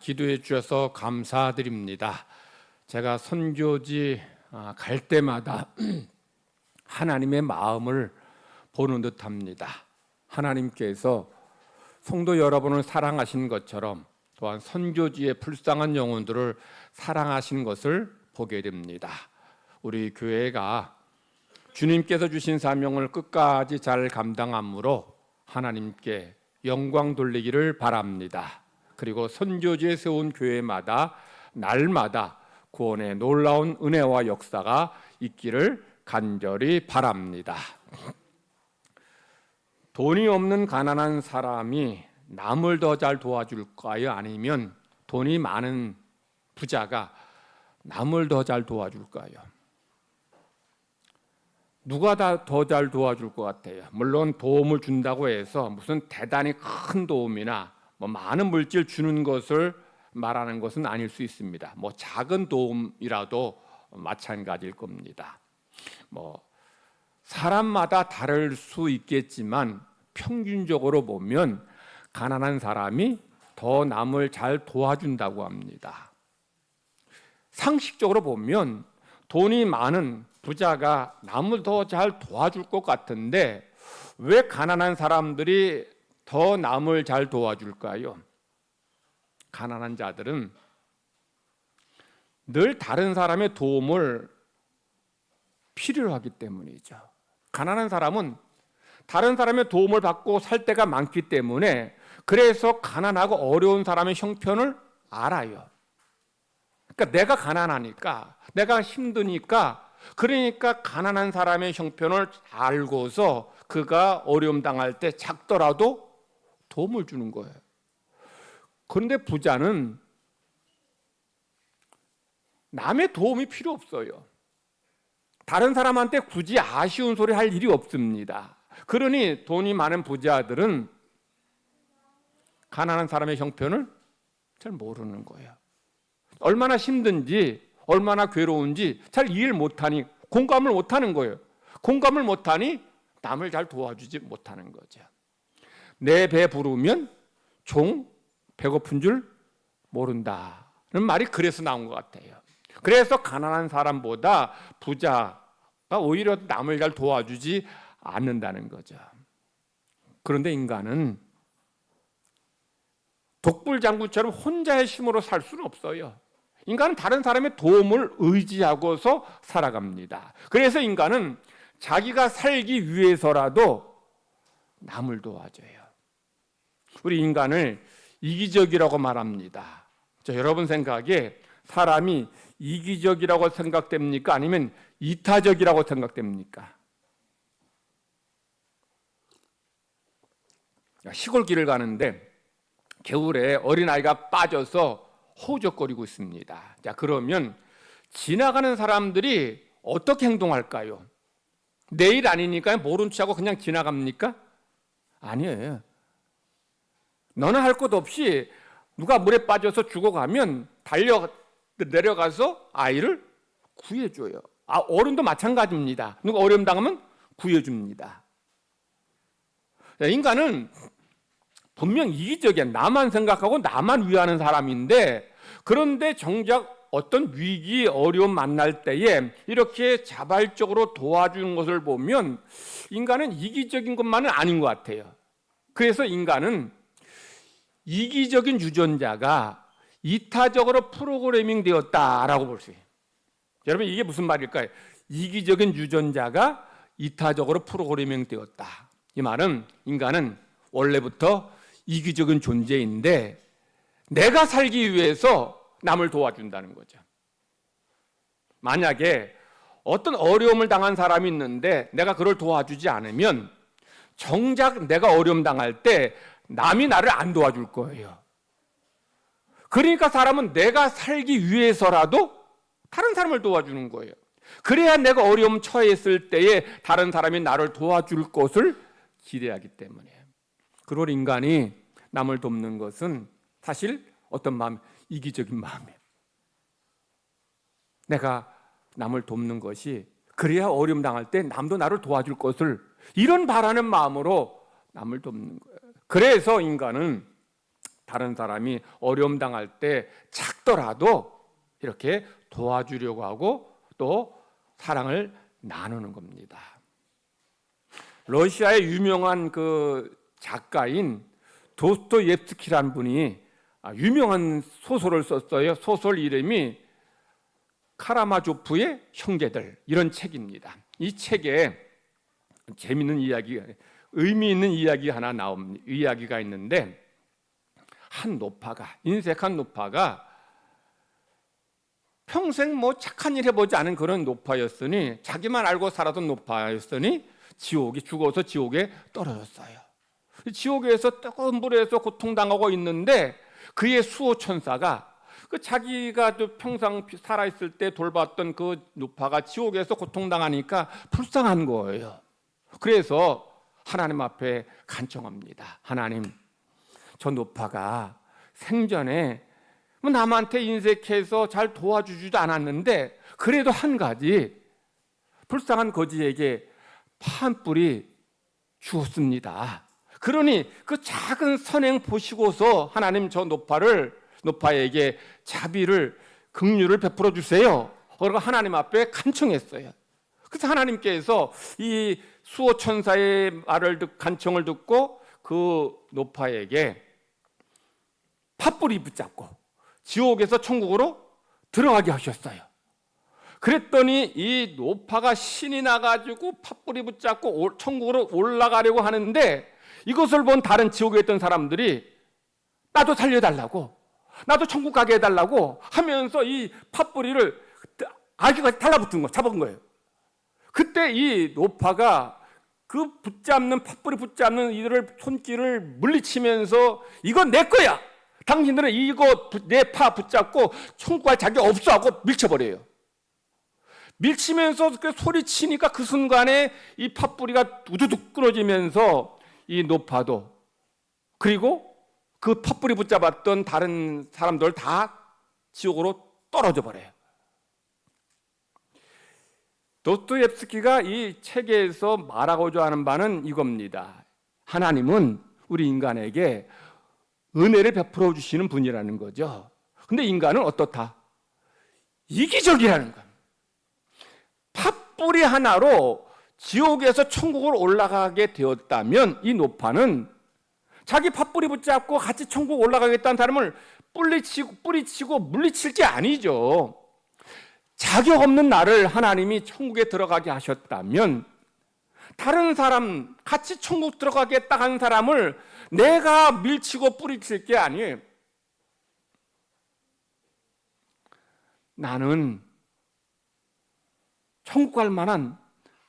기도해 주셔서 감사드립니다. 제가 선교지 갈 때마다 하나님의 마음을 보는 듯합니다. 하나님께서 성도 여러분을 사랑하신 것처럼 또한 선교지의 불쌍한 영혼들을 사랑하신 것을 보게 됩니다. 우리 교회가 주님께서 주신 사명을 끝까지 잘 감당함으로 하나님께 영광 돌리기를 바랍니다. 그리고 선교지에 세운 교회마다 날마다 구원의 놀라운 은혜와 역사가 있기를 간절히 바랍니다. 돈이 없는 가난한 사람이 남을 더 잘 도와줄까요? 아니면 돈이 많은 부자가 남을 더 잘 도와줄까요? 누가 더 잘 도와줄 것 같아요? 물론 도움을 준다고 해서 무슨 대단히 큰 도움이나 많은 물질 주는 것을 말하는 것은 아닐 수 있습니다. 작은 도움이라도 마찬가지일 겁니다. 사람마다 다를 수 있겠지만 평균적으로 보면 가난한 사람이 더 남을 잘 도와준다고 합니다. 상식적으로 보면 돈이 많은 부자가 남을 더 잘 도와줄 것 같은데 왜 가난한 사람들이 더 남을 잘 도와줄까요? 가난한 자들은 늘 다른 사람의 도움을 필요로 하기 때문이죠. 가난한 사람은 다른 사람의 도움을 받고 살 때가 많기 때문에 그래서 가난하고 어려운 사람의 형편을 알아요. 그러니까 내가 가난하니까, 내가 힘드니까, 그러니까 가난한 사람의 형편을 알고서 그가 어려움 당할 때 작더라도 도움을 주는 거예요. 그런데 부자는 남의 도움이 필요 없어요. 다른 사람한테 굳이 아쉬운 소리 할 일이 없습니다. 그러니 돈이 많은 부자들은 가난한 사람의 형편을 잘 모르는 거예요. 얼마나 힘든지, 얼마나 괴로운지 잘 이해를 못하니 공감을 못하는 거예요. 공감을 못하니 남을 잘 도와주지 못하는 거죠. 내 배 부르면 종 배고픈 줄 모른다는 말이 그래서 나온 것 같아요. 그래서 가난한 사람보다 부자가 오히려 남을 잘 도와주지 않는다는 거죠. 그런데 인간은 독불장군처럼 혼자의 힘으로 살 수는 없어요. 인간은 다른 사람의 도움을 의지하고서 살아갑니다. 그래서 인간은 자기가 살기 위해서라도 남을 도와줘요. 우리 인간을 이기적이라고 말합니다. 여러분 생각에 사람이 이기적이라고 생각됩니까? 아니면 이타적이라고 생각됩니까? 시골길을 가는데 겨울에 어린아이가 빠져서 호적거리고 있습니다. 그러면 지나가는 사람들이 어떻게 행동할까요? 내일 아니니까 모른 척하고 그냥 지나갑니까? 아니에요. 너는 할 것 없이 누가 물에 빠져서 죽어가면 내려가서 아이를 구해줘요. 어른도 마찬가지입니다. 누가 어려움 당하면 구해줍니다. 인간은 분명 이기적이야. 나만 생각하고 나만 위하는 사람인데, 그런데 정작 어떤 위기, 어려움 만날 때에 이렇게 자발적으로 도와주는 것을 보면 인간은 이기적인 것만은 아닌 것 같아요. 그래서 인간은 이기적인 유전자가 이타적으로 프로그래밍 되었다라고 볼 수 있어요. 여러분, 이게 무슨 말일까요? 이기적인 유전자가 이타적으로 프로그래밍 되었다. 이 말은 인간은 원래부터 이기적인 존재인데 내가 살기 위해서 남을 도와준다는 거죠. 만약에 어떤 어려움을 당한 사람이 있는데 내가 그를 도와주지 않으면 정작 내가 어려움 당할 때 남이 나를 안 도와줄 거예요. 그러니까 사람은 내가 살기 위해서라도 다른 사람을 도와주는 거예요. 그래야 내가 어려움 처했을 때에 다른 사람이 나를 도와줄 것을 기대하기 때문에. 그러므로 인간이 남을 돕는 것은 사실 어떤 마음, 이기적인 마음이에요. 내가 남을 돕는 것이 그래야 어려움 당할 때 남도 나를 도와줄 것을 이런 바라는 마음으로 남을 돕는 거예요. 그래서 인간은 다른 사람이 어려움 당할 때 작더라도 이렇게 도와주려고 하고 또 사랑을 나누는 겁니다. 러시아의 유명한 그 작가인 도스토옙스키라는 분이 유명한 소설을 썼어요. 소설 이름이 카라마조프의 형제들, 이런 책입니다. 이 책에 재밌는 이야기, 의미 있는 이야기 하나 이야기가 있는데, 한 노파가, 인색한 노파가 평생 뭐 착한 일 해보지 않은 그런 노파였으니, 자기만 알고 살았던 노파였으니 죽어서 지옥에 떨어졌어요. 지옥에서 뜨거운 불에서 고통당하고 있는데 그의 수호 천사가 자기가 평생 살아있을 때 돌봤던 그 노파가 지옥에서 고통당하니까 불쌍한 거예요. 그래서 하나님 앞에 간청합니다. 하나님, 저 노파가 생전에 남한테 인색해서 잘 도와주지도 않았는데 그래도 한 가지, 불쌍한 거지에게 파한뿔이 주었습니다. 그러니 그 작은 선행 보시고서 하나님 저 노파에게 자비를, 긍휼을 베풀어 주세요. 그리고 하나님 앞에 간청했어요. 그래서 하나님께서 이 수호 천사의 간청을 듣고 그 노파에게 팥불이 붙잡고 지옥에서 천국으로 들어가게 하셨어요. 그랬더니 이 노파가 신이 나가지고 팥불이 붙잡고 천국으로 올라가려고 하는데, 이것을 본 다른 지옥에 있던 사람들이 나도 살려달라고, 나도 천국 가게 해달라고 하면서 이 팥뿌리를 아기가 달라붙은 거, 잡은 거예요. 그때 이 노파가 그 팥뿌리 붙잡는 이들을 손길을 물리치면서 이건 내 거야, 당신들은 이거 내 파 붙잡고 천국 갈 자격 없어 하고 밀쳐버려요. 밀치면서 그 소리치니까 그 순간에 이 팥뿌리가 우두둑 끊어지면서 이 노파도, 그리고 그 팥뿌리 붙잡았던 다른 사람들 다 지옥으로 떨어져 버려요. 도스토옙스키가 이 책에서 말하고자 하는 바는 이겁니다. 하나님은 우리 인간에게 은혜를 베풀어 주시는 분이라는 거죠. 근데 인간은 어떻다? 이기적이라는 거예요. 팥뿌리 하나로 지옥에서 천국으로 올라가게 되었다면 이 노파는 자기 팥뿌리 붙잡고 같이 천국 올라가겠다는 사람을 뿌리치고 물리칠 게 아니죠. 자격 없는 나를 하나님이 천국에 들어가게 하셨다면 다른 사람, 같이 천국 들어가겠다 한 사람을 내가 밀치고 뿌리칠 게 아니에요. 나는 천국 갈 만한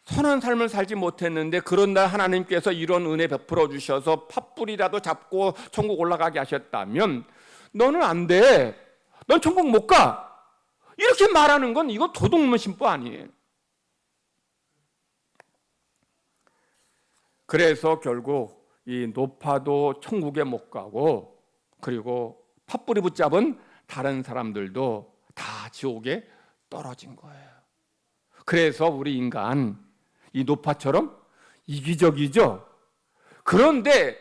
선한 삶을 살지 못했는데 그런 날 하나님께서 이런 은혜 베풀어 주셔서 팥뿌리라도 잡고 천국 올라가게 하셨다면 너는 안 돼, 넌 천국 못 가, 이렇게 말하는 건 이거 도둑놈 신부 아니에요. 그래서 결국 이 노파도 천국에 못 가고, 그리고 팥뿌리 붙잡은 다른 사람들도 다 지옥에 떨어진 거예요. 그래서 우리 인간 이 노파처럼 이기적이죠. 그런데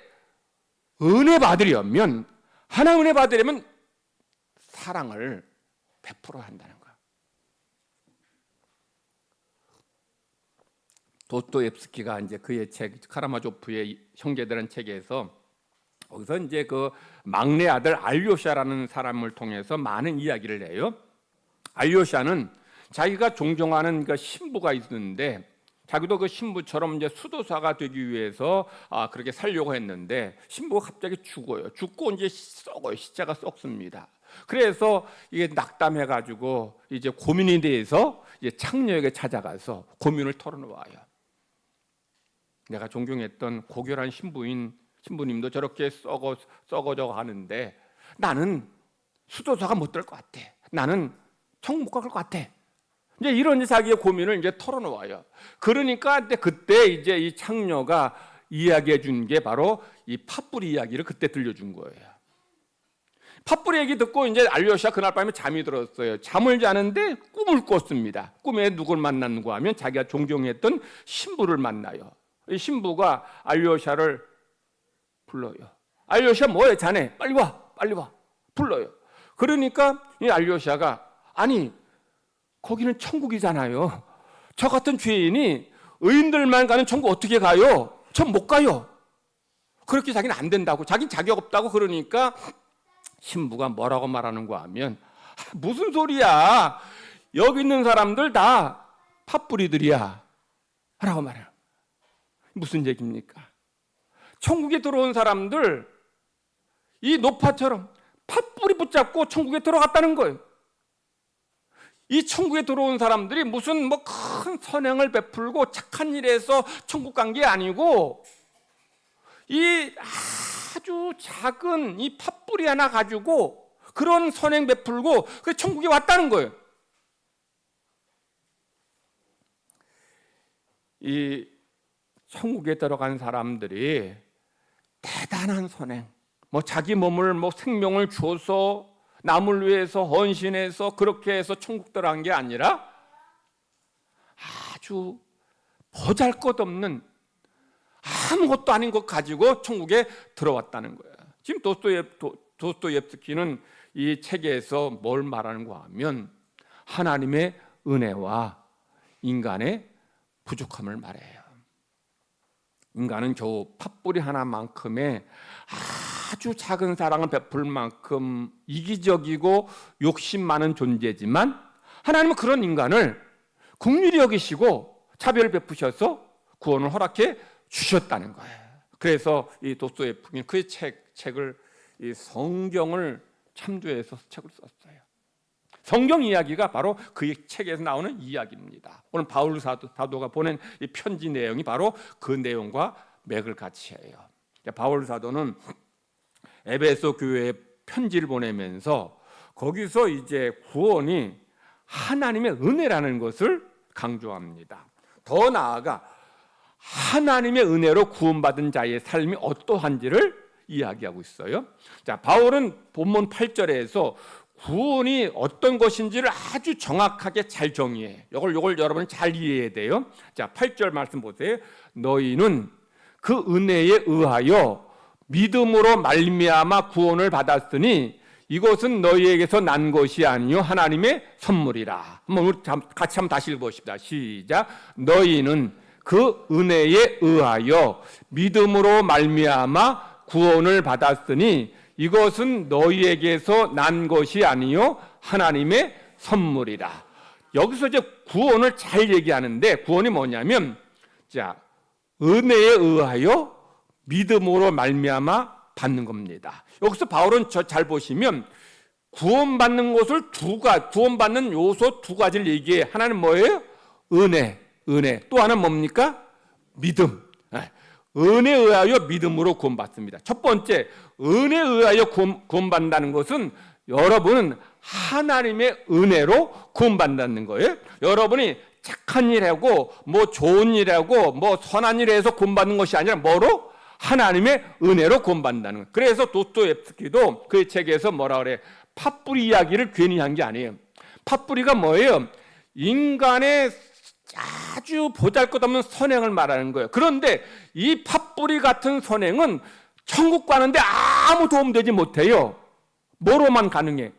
은혜 받으려면, 하나님 은혜 받으려면 사랑을 베풀어야 한다는 거야. 도스토옙스키가 이제 그의 책 카라마조프의 형제들은 책에서 거기서 이제 그 막내 아들 알료샤라는 사람을 통해서 많은 이야기를 해요. 알료샤는 자기가 존경하는 그 신부가 있는데 자기도 그 신부처럼 이제 수도사가 되기 위해서 그렇게 살려고 했는데 신부가 갑자기 죽어요. 죽고 이제 썩어요. 시체가 썩습니다. 그래서 이게 낙담해가지고 이제 고민에 대해서 이제 창녀에게 찾아가서 고민을 털어놓아요. 내가 존경했던 고결한 신부님도 저렇게 썩어져 가는데 나는 수도사가 못 될 것 같아. 나는 천국 못 갈 것 같아. 이제 이런 자기의 고민을 이제 털어놓아요. 그러니까 그때 이제 이 창녀가 이야기해 준 게 바로 이 팥뿌리 이야기를 그때 들려준 거예요. 팥뿌리 얘기 듣고 이제 알료샤 그날 밤에 잠이 들었어요. 잠을 자는데 꿈을 꿨습니다. 꿈에 누굴 만났는가 하면 자기가 존경했던 신부를 만나요. 이 신부가 알료샤를 불러요. 알료샤 뭐해, 자네 빨리 와. 빨리 와 불러요. 그러니까 이 알료시아가 아니 거기는 천국이잖아요. 저 같은 죄인이 의인들만 가는 천국 어떻게 가요? 전 못 가요. 그렇게 자기는 안 된다고, 자기는 자격 없다고. 그러니까 신부가 뭐라고 말하는가 하면 무슨 소리야, 여기 있는 사람들 다 팥뿌리들이야 라고 말해요. 무슨 얘기입니까? 천국에 들어온 사람들 이 노파처럼 팥뿌리 붙잡고 천국에 들어갔다는 거예요. 이 천국에 들어온 사람들이 무슨 뭐 큰 선행을 베풀고 착한 일에서 천국 간 게 아니고 이 아주 작은 이 팥뿌리 하나 가지고 그런 선행 베풀고 그 천국에 왔다는 거예요. 이 천국에 들어간 사람들이 대단한 선행, 뭐 자기 몸을 뭐 생명을 줘서 남을 위해서 헌신해서 그렇게 해서 천국 들어간 게 아니라 아주 보잘것없는 아무것도 아닌 것 가지고 천국에 들어왔다는 거예요. 지금 도스토옙스키는 이 책에서 뭘 말하는가 하면 하나님의 은혜와 인간의 부족함을 말해요. 인간은 겨우 팥뿌리 하나만큼의 아주 작은 사랑을 베풀 만큼 이기적이고 욕심 많은 존재지만 하나님은 그런 인간을 긍휼히 여기시고 차별 베푸셔서 구원을 허락해 주셨다는 거예요. 그래서 이 도스토옙스키는 그 책을 이 성경을 참조해서 책을 썼어요. 성경 이야기가 바로 그 책에서 나오는 이야기입니다. 오늘 바울 사도가 보낸 이 편지 내용이 바로 그 내용과 맥을 같이 해요. 바울 사도는 에베소 교회에 편지를 보내면서 거기서 이제 구원이 하나님의 은혜라는 것을 강조합니다. 더 나아가 하나님의 은혜로 구원받은 자의 삶이 어떠한지를 이야기하고 있어요. 자, 바울은 본문 8절에서 구원이 어떤 것인지를 아주 정확하게 잘 정의해. 이걸 여러분이 잘 이해해야 돼요. 자, 8절 말씀 보세요. 너희는 그 은혜에 의하여 믿음으로 말미암아 구원을 받았으니 이것은 너희에게서 난 것이 아니요 하나님의 선물이라. 한번 우리 같이 한번 다시 읽어봅시다. 시작. 너희는 그 은혜에 의하여 믿음으로 말미암아 구원을 받았으니 이것은 너희에게서 난 것이 아니요 하나님의 선물이라. 여기서 이제 구원을 잘 얘기하는데 구원이 뭐냐면 자, 은혜에 의하여 믿음으로 말미암아 받는 겁니다. 여기서 바울은 잘 보시면 구원받는 것을 구원받는 요소 두 가지를 얘기해. 하나는 뭐예요? 은혜. 또 하나는 뭡니까? 믿음. 은혜에 의하여 믿음으로 구원받습니다. 첫 번째, 은혜에 의하여 구원받는다는 것은 여러분은 하나님의 은혜로 구원받는다는 거예요. 여러분이 착한 일하고 뭐 좋은 일하고 뭐 선한 일해서 구원받는 것이 아니라 뭐로? 하나님의 은혜로 구원받는다는 거예요. 그래서 도스토옙스키도 그 책에서 뭐라 그래? 팥뿌리 이야기를 괜히 한 게 아니에요. 팥뿌리가 뭐예요? 인간의 아주 보잘것없는 선행을 말하는 거예요. 그런데 이 팥뿌리 같은 선행은 천국 가는데 아무 도움되지 못해요. 뭐로만 가능해?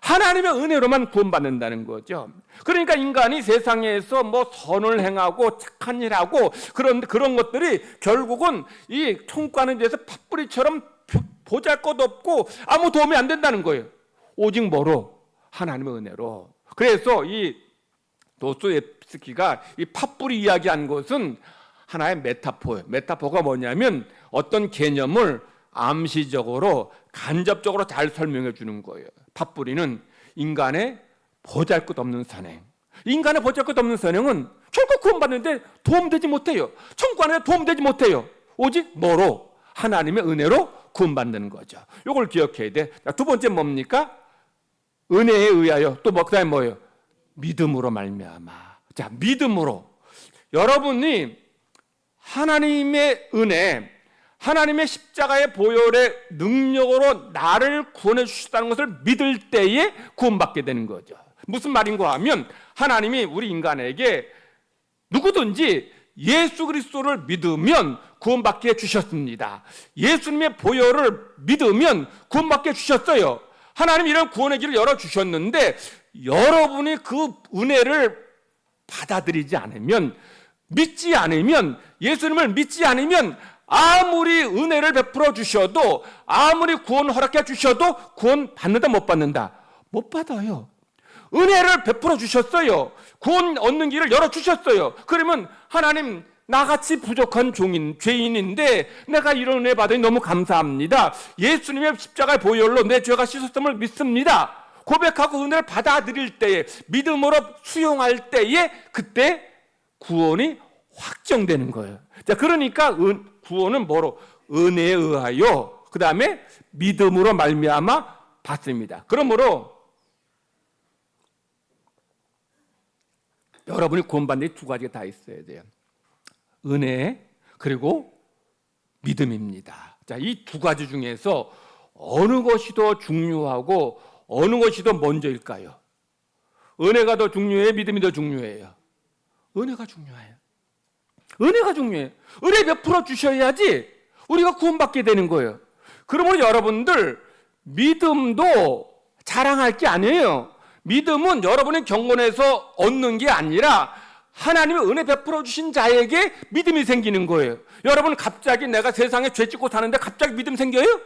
하나님의 은혜로만 구원받는다는 거죠. 그러니까 인간이 세상에서 뭐 선을 행하고 착한 일하고 그런 것들이 결국은 이 천국 가는 데서 팥뿌리처럼 보잘것없고 아무 도움이 안 된다는 거예요. 오직 뭐로? 하나님의 은혜로. 그래서 이 도스토옙스키가 이 팥뿌리 이야기한 것은 하나의 메타포예요. 메타포가 뭐냐면 어떤 개념을 암시적으로 간접적으로 잘 설명해 주는 거예요. 팥뿌리는 인간의 보잘것없는 선행. 인간의 보잘것없는 선행은 결코 구원받는데 도움되지 못해요. 천국 가는데 도움되지 못해요. 오직 뭐로? 하나님의 은혜로 구원받는 거죠. 이걸 기억해야 돼. 두 번째 뭡니까? 은혜에 의하여. 또 그다음에 뭐예요? 믿음으로 말미암아. 자, 믿음으로. 여러분이 하나님의 은혜, 하나님의 십자가의 보혈의 능력으로 나를 구원해 주셨다는 것을 믿을 때에 구원받게 되는 거죠. 무슨 말인가 하면 하나님이 우리 인간에게 누구든지 예수 그리스도를 믿으면 구원받게 해주셨습니다. 예수님의 보혈을 믿으면 구원받게 해주셨어요. 하나님 이런 구원의 길을 열어주셨는데 여러분이 그 은혜를 받아들이지 않으면, 믿지 않으면, 예수님을 믿지 않으면 아무리 은혜를 베풀어 주셔도, 아무리 구원 허락해 주셔도 구원 받는다 못 받는다? 못 받아요. 은혜를 베풀어 주셨어요. 구원 얻는 길을 열어주셨어요. 그러면 하나님, 나같이 부족한 죄인인데 내가 이런 은혜 받으니 너무 감사합니다. 예수님의 십자가의 보혈로 내 죄가 씻었음을 믿습니다. 고백하고 은혜를 받아들일 때에, 믿음으로 수용할 때에 그때 구원이 확정되는 거예요. 자, 그러니까 구원은 뭐로? 은혜에 의하여, 그 다음에 믿음으로 말미암아 받습니다. 그러므로 여러분이 구원받는 데 두 가지가 다 있어야 돼요. 은혜 그리고 믿음입니다. 자, 이 두 가지 중에서 어느 것이 더 중요하고 어느 것이 더 먼저일까요? 은혜가 더 중요해요? 믿음이 더 중요해요? 은혜가 중요해요. 은혜가 중요해요. 은혜 베풀어 주셔야지 우리가 구원받게 되는 거예요. 그러므로 여러분들, 믿음도 자랑할 게 아니에요. 믿음은 여러분의 경건에서 얻는 게 아니라 하나님의 은혜 베풀어 주신 자에게 믿음이 생기는 거예요. 여러분, 갑자기 내가 세상에 죄 짓고 사는데 갑자기 믿음 생겨요?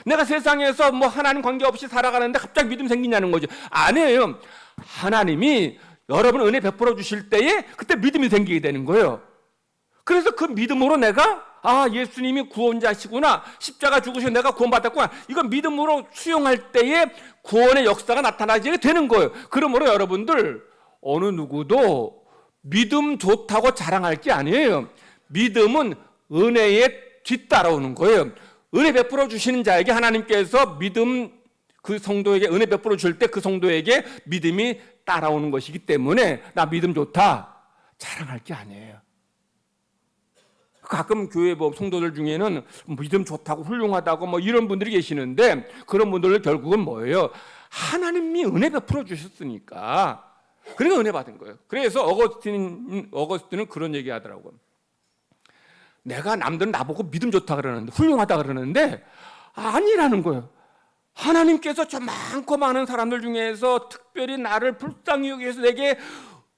내가 세상에서 뭐 하나님 관계없이 살아가는데 갑자기 믿음 생기냐는 거죠. 아니에요. 하나님이 여러분 은혜 베풀어 주실 때에 그때 믿음이 생기게 되는 거예요. 그래서 그 믿음으로 내가, 예수님이 구원자시구나, 십자가 죽으셔서 내가 구원받았구나, 이건 믿음으로 수용할 때에 구원의 역사가 나타나게 되는 거예요. 그러므로 여러분들, 어느 누구도 믿음 좋다고 자랑할 게 아니에요. 믿음은 은혜에 뒤따라오는 거예요. 은혜 베풀어 주시는 자에게 하나님께서 믿음, 그 성도에게 은혜 베풀어 줄 때 그 성도에게 믿음이 따라오는 것이기 때문에 나 믿음 좋다 자랑할 게 아니에요. 가끔 교회 성도들 중에는 믿음 좋다고 훌륭하다고 뭐 이런 분들이 계시는데, 그런 분들은 결국은 뭐예요? 하나님이 은혜 베풀어 주셨으니까 그러니까 은혜 받은 거예요. 그래서 어거스틴은 그런 얘기 하더라고요. 내가 남들은 나보고 믿음 좋다 그러는데, 훌륭하다 그러는데 아니라는 거예요. 하나님께서 저 많고 많은 사람들 중에서 특별히 나를 불쌍히 여기서 내게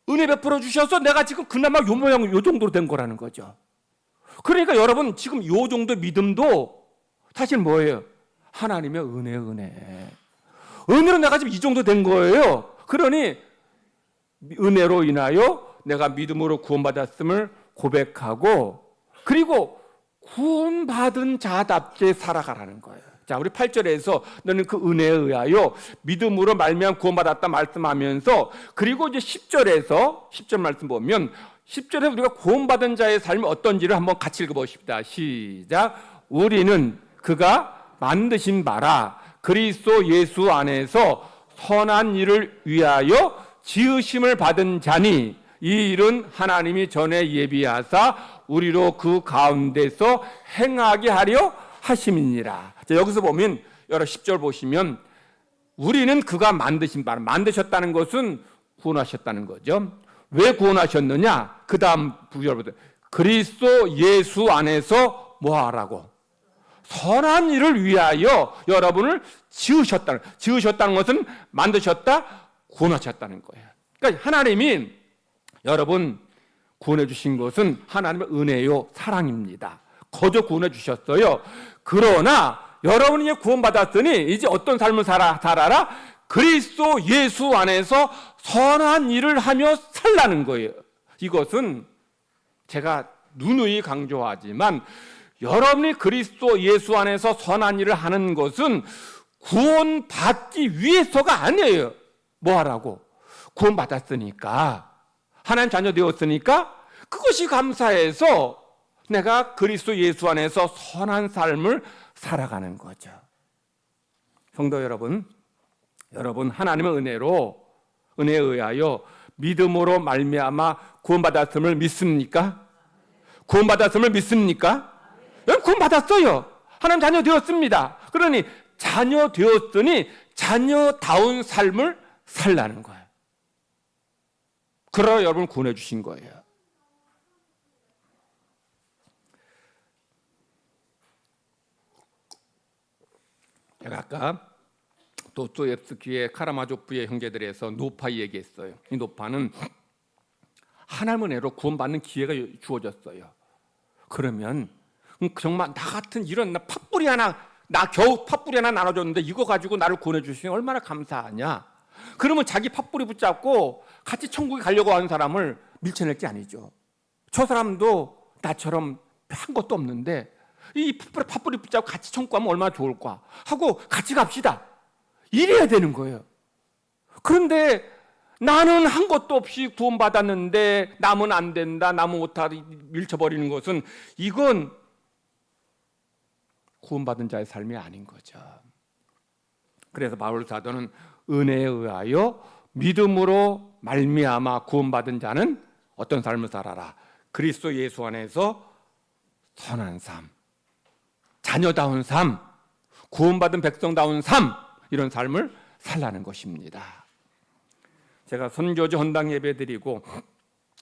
은혜 베풀어 주셔서 내가 지금 그나마 요 모양 요 정도로 된 거라는 거죠. 그러니까 여러분, 지금 요 정도 믿음도 사실 뭐예요? 하나님의 은혜. 은혜로 내가 지금 이 정도 된 거예요. 그러니 은혜로 인하여 내가 믿음으로 구원받았음을 고백하고, 그리고 구원받은 자답게 살아가라는 거예요. 자, 우리 8절에서 너는 그 은혜에 의하여 믿음으로 말미암아 구원받았다 말씀하면서, 그리고 이제 10절 말씀 보면 10절에 우리가 구원받은 자의 삶이 어떤지를 한번 같이 읽어보십시다. 시작. 우리는 그가 만드신 바라 그리스도 예수 안에서 선한 일을 위하여 지으심을 받은 자니, 이 일은 하나님이 전에 예비하사 우리로 그 가운데서 행하게 하려 하심이니라. 자, 여기서 보면 여러 10절 보시면 우리는 그가 만드신 바라, 만드셨다는 것은 구원하셨다는 거죠. 왜 구원하셨느냐? 그 다음 부절부터 그리스도 예수 안에서 뭐하라고? 선한 일을 위하여 여러분을 지으셨다는 것은 만드셨다, 구원하셨다는 거예요. 그러니까 하나님이 여러분 구원해 주신 것은 하나님의 은혜요, 사랑입니다. 거저 구원해 주셨어요. 그러나 여러분이 구원받았으니 이제 어떤 삶을 살아라? 그리스도 예수 안에서 선한 일을 하며 살라는 거예요. 이것은 제가 누누이 강조하지만 여러분이 그리스도 예수 안에서 선한 일을 하는 것은 구원받기 위해서가 아니에요. 뭐 하라고? 구원받았으니까, 하나님 자녀 되었으니까 그것이 감사해서 내가 그리스도 예수 안에서 선한 삶을 살아가는 거죠. 성도 여러분, 하나님의 은혜에 의하여 믿음으로 말미암아 구원받았음을 믿습니까? 구원받았음을 믿습니까? 구원받았어요. 하나님 자녀 되었습니다. 그러니 자녀 되었으니 자녀다운 삶을 살라는 거예요. 그러나 여러분을 구원해 주신 거예요. 제가 아까 도스토옙스키의 카라마조프의 형제들에서 노파 얘기했어요. 이 노파는 하나님 은혜로 구원받는 기회가 주어졌어요. 그러면 정말 나 같은 이런 팥뿌리 하나, 나 겨우 팥뿌리 하나 나눠줬는데 이거 가지고 나를 구원해 주시니 얼마나 감사하냐. 그러면 자기 팥뿌리 붙잡고 같이 천국에 가려고 하는 사람을 밀쳐낼 게 아니죠. 저 사람도 나처럼 한 것도 없는데 이 팥뿌리 붙잡고 같이 천국 가면 얼마나 좋을까 하고 같이 갑시다. 이래야 되는 거예요. 그런데 나는 한 것도 없이 구원받았는데 남은 안 된다, 남은 못하다 밀쳐버리는 것은 이건 구원받은 자의 삶이 아닌 거죠. 그래서 바울 사도는 은혜에 의하여 믿음으로 말미암아 구원받은 자는 어떤 삶을 살아라. 그리스도 예수 안에서 선한 삶, 자녀다운 삶, 구원받은 백성다운 삶, 이런 삶을 살라는 것입니다. 제가 선교지 헌당 예배 드리고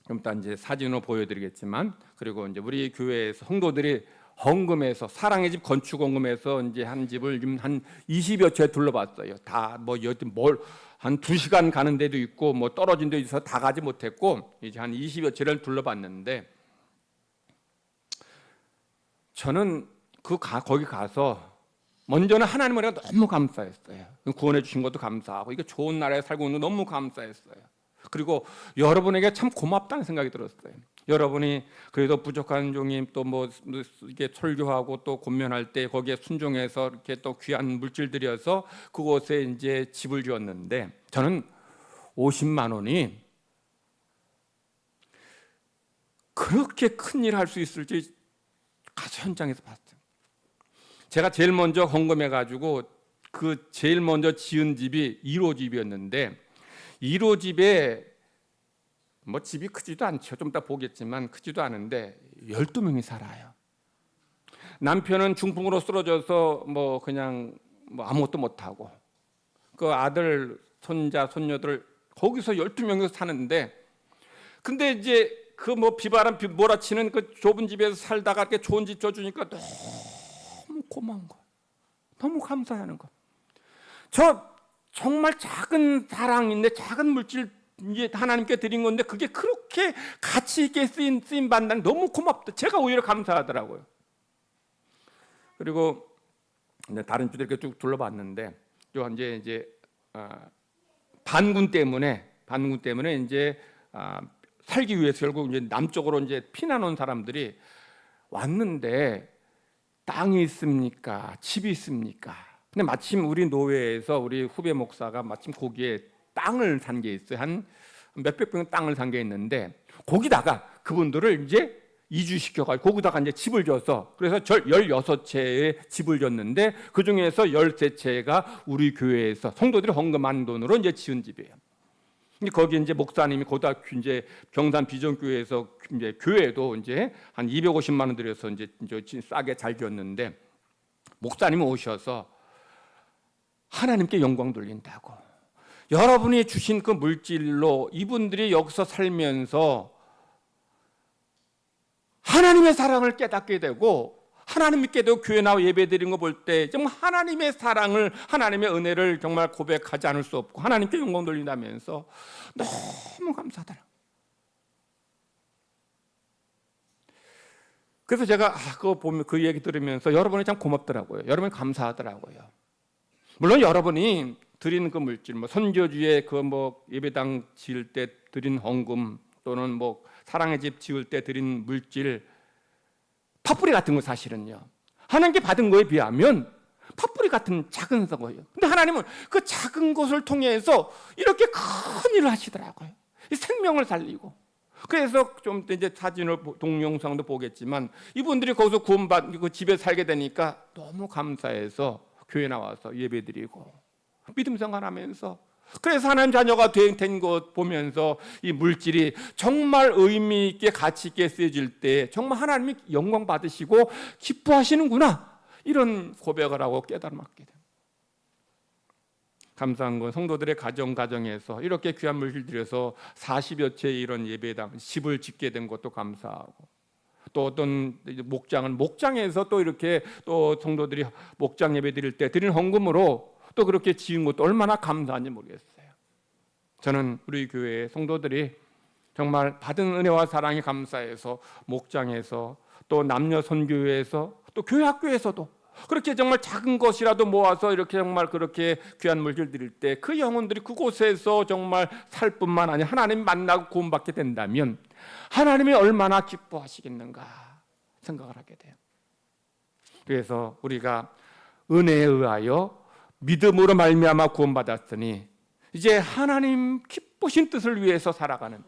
좀 이따 이제 사진으로 보여드리겠지만, 그리고 이제 우리 교회에서 성도들이 헌금해서 사랑의 집 건축 헌금해서 이제 한 집을 지금 한 20여 채 둘러봤어요. 다 뭐 한 2시간 가는 데도 있고 뭐 떨어진 데 있어서 다 가지 못했고 이제 한 20여 채를 둘러봤는데, 저는 거기 가서 먼저는 하나님 은혜가 너무 감사했어요. 구원해 주신 것도 감사하고 이게 좋은 나라에 살고 있는 것도 너무 감사했어요. 그리고 여러분에게 참 고맙다는 생각이 들었어요. 여러분이 그래도 부족한 종이 또 뭐 이게 설교하고 또 권면할 때 거기에 순종해서 이렇게 또 귀한 물질 들여서 그곳에 이제 집을 지었는데, 저는 50만 원이 그렇게 큰 일 할 수 있을지 가서 현장에서 봤어요. 제가 제일 먼저 헌금해가지고 그 제일 먼저 지은 집이 1호 집이었는데, 1호 집에 뭐 집이 크지도 않죠. 좀 이따 보겠지만 크지도 않은데 12명이 살아요. 남편은 중풍으로 쓰러져서 뭐 그냥 뭐 아무것도 못하고, 그 아들, 손자, 손녀들 거기서 12명이서 사는데, 근데 이제 그 뭐 비바람 몰아치는 그 좁은 집에서 살다가 이렇게 좋은 집 줘주니까 너무 고마운 거예요. 너무 감사하는 거. 저 정말 작은 사랑인데 작은 물질 이제 하나님께 드린 건데 그게 그렇게 가치 있게 쓰임 받는 너무 고맙다. 제가 오히려 감사하더라고요. 그리고 다른 주들 이렇게 쭉 둘러봤는데, 또 이제 반군 때문에 이제 살기 위해서 결국 이제 남쪽으로 이제 피난 온 사람들이 왔는데 땅이 있습니까? 집이 있습니까? 근데 마침 우리 노회에서 우리 후배 목사가 마침 거기에 땅을 산 게 있어요. 한 몇백 평 땅을 산 게 있는데, 거기다가 그분들을 이제 이주시켜가지고 거기다가 이제 집을 줘서, 그래서 16채의 집을 줬는데 그 중에서 13채가 우리 교회에서 성도들이 헌금한 돈으로 이제 지은 집이에요. 근데 거기 이제 목사님이 고등학교 이제 경산 비전교회에서 이제 교회도 이제 한 250만 원 들여서 이제 싸게 잘 지었는데, 목사님이 오셔서 하나님께 영광 돌린다고, 여러분이 주신 그 물질로 이분들이 여기서 살면서 하나님의 사랑을 깨닫게 되고, 하나님께도 교회 나와 예배드리는 거 볼 때 정말 하나님의 사랑을, 하나님의 은혜를 정말 고백하지 않을 수 없고 하나님께 영광 돌린다면서 너무 감사하더라고요. 그래서 제가 그거 보면 그 얘기 들으면서 여러분이 참 고맙더라고요. 여러분이 감사하더라고요. 물론 여러분이 드리는 그 물질, 뭐 선교주에 그 뭐 예배당 지을 때 드린 헌금, 또는 뭐 사랑의 집 지을 때 드린 물질, 팥뿌리 같은 거 사실은요, 하나님께 받은 거에 비하면 팥뿌리 같은 작은 거예요. 근데 하나님은 그 작은 것을 통해서 이렇게 큰 일을 하시더라고요. 생명을 살리고. 그래서 좀 이제 사진을 동영상도 보겠지만, 이분들이 거기서 구원받고 그 집에 살게 되니까 너무 감사해서 교회 나와서 예배드리고 믿음 생활하면서, 그래서 하나님 자녀가 된 것 보면서 이 물질이 정말 의미 있게 가치 있게 쓰여질 때 정말 하나님이 영광 받으시고 기뻐하시는구나, 이런 고백을 하고 깨달음 얻게 됩니다. 감사한 건 성도들의 가정에서 이렇게 귀한 물질 들여서 40여 채 이런 예배당 집을 짓게 된 것도 감사하고, 또 어떤 목장은 목장에서 또 이렇게 또 성도들이 목장 예배 드릴 때 드리는 헌금으로 또 그렇게 지은 것도 얼마나 감사한지 모르겠어요. 저는 우리 교회 성도들이 정말 받은 은혜와 사랑이 감사해서 목장에서 또 남녀 선교회에서 또 교회 학교에서도 그렇게 정말 작은 것이라도 모아서 이렇게 정말 그렇게 귀한 물질 드릴 때 그 영혼들이 그곳에서 정말 살 뿐만 아니라 하나님 만나고 구원받게 된다면 하나님이 얼마나 기뻐하시겠는가 생각을 하게 돼요. 그래서 우리가 은혜에 의하여 믿음으로 말미암아 구원받았으니 이제 하나님 기쁘신 뜻을 위해서 살아가는,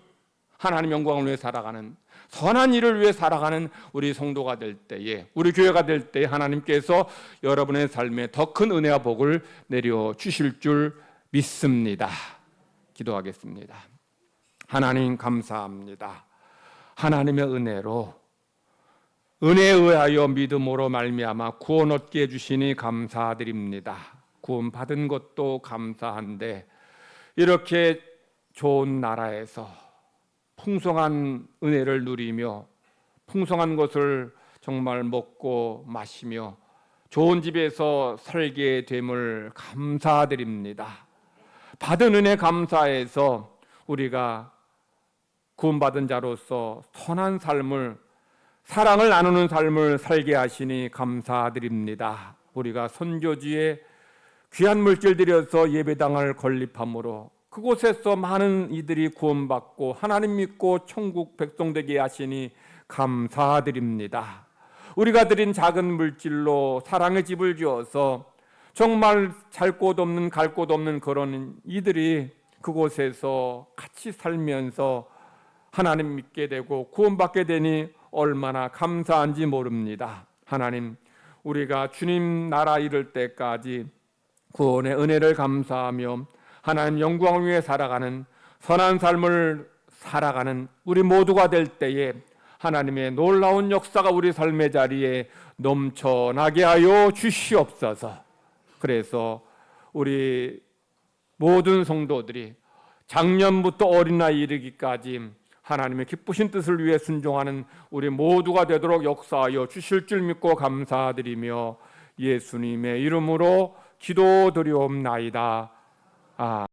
하나님 영광을 위해 살아가는, 선한 일을 위해 살아가는 우리 성도가 될 때에, 우리 교회가 될 때에 하나님께서 여러분의 삶에 더 큰 은혜와 복을 내려 주실 줄 믿습니다. 기도하겠습니다. 하나님 감사합니다. 하나님의 은혜로, 은혜에 의하여 믿음으로 말미암아 구원 얻게 해주시니 감사드립니다. 구원 받은 것도 감사한데 이렇게 좋은 나라에서 풍성한 은혜를 누리며 풍성한 것을 정말 먹고 마시며 좋은 집에서 살게 됨을 감사드립니다. 받은 은혜 감사해서 우리가 구원받은 자로서 선한 삶을, 사랑을 나누는 삶을 살게 하시니 감사드립니다. 우리가 선교지에 귀한 물질 들여서 예배당을 건립함으로 그곳에서 많은 이들이 구원받고 하나님 믿고 천국 백성 되게 하시니 감사드립니다. 우리가 드린 작은 물질로 사랑의 집을 지어서 정말 잘 곳 없는 갈 곳 없는 그런 이들이 그곳에서 같이 살면서 하나님 믿게 되고 구원받게 되니 얼마나 감사한지 모릅니다. 하나님, 우리가 주님 나라 이룰 때까지 구원의 은혜를 감사하며 하나님 영광을 위해 살아가는 선한 삶을 살아가는 우리 모두가 될 때에 하나님의 놀라운 역사가 우리 삶의 자리에 넘쳐나게 하여 주시옵소서. 그래서 우리 모든 성도들이 작년부터 어린아이 이르기까지 하나님의 기쁘신 뜻을 위해 순종하는 우리 모두가 되도록 역사하여 주실 줄 믿고 감사드리며 예수님의 이름으로 기도드리옵나이다.